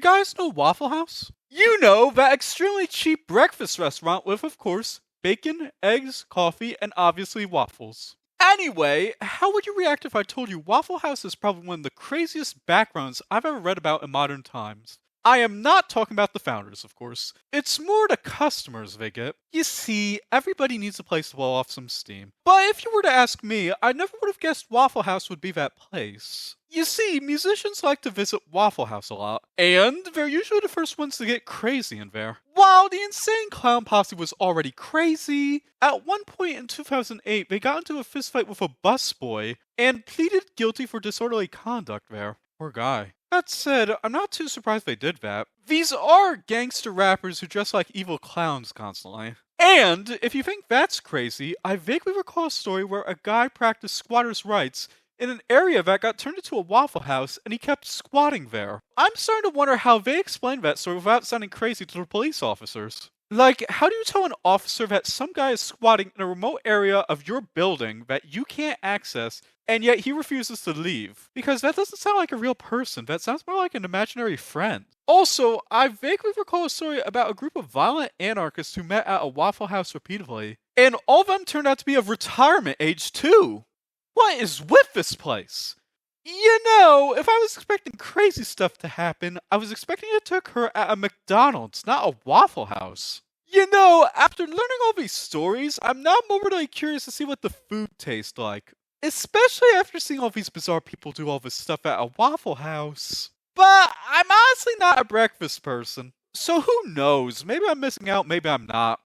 guys know Waffle House? You know, that extremely cheap breakfast restaurant with, of course, bacon, eggs, coffee, and obviously waffles. Anyway, how would you react if I told you Waffle House is probably one of the craziest backgrounds I've ever read about in modern times? I am not talking about the founders, of course. It's more the customers they get. You see, everybody needs a place to blow off some steam. But if you were to ask me, I never would have guessed Waffle House would be that place. You see, musicians like to visit Waffle House a lot, and they're usually the first ones to get crazy in there. While the Insane Clown Posse was already crazy, at one point in 2008 they got into a fistfight with a busboy and pleaded guilty for disorderly conduct there. Poor guy. That said, I'm not too surprised they did that. These are gangster rappers who dress like evil clowns constantly. And, if you think that's crazy, I vaguely recall a story where a guy practiced squatters' rights in an area that got turned into a Waffle House and he kept squatting there. I'm starting to wonder how they explained that story without sounding crazy to the police officers. Like, how do you tell an officer that some guy is squatting in a remote area of your building that you can't access, and yet he refuses to leave? Because that doesn't sound like a real person, that sounds more like an imaginary friend. Also, I vaguely recall a story about a group of violent anarchists who met at a Waffle House repeatedly, and all of them turned out to be of retirement age too. What is with this place? You know, if I was expecting crazy stuff to happen, I was expecting it to occur at a McDonald's, not a Waffle House. You know, after learning all these stories, I'm now morbidly curious to see what the food tastes like. Especially after seeing all these bizarre people do all this stuff at a Waffle House. But I'm honestly not a breakfast person. So who knows, maybe I'm missing out, maybe I'm not.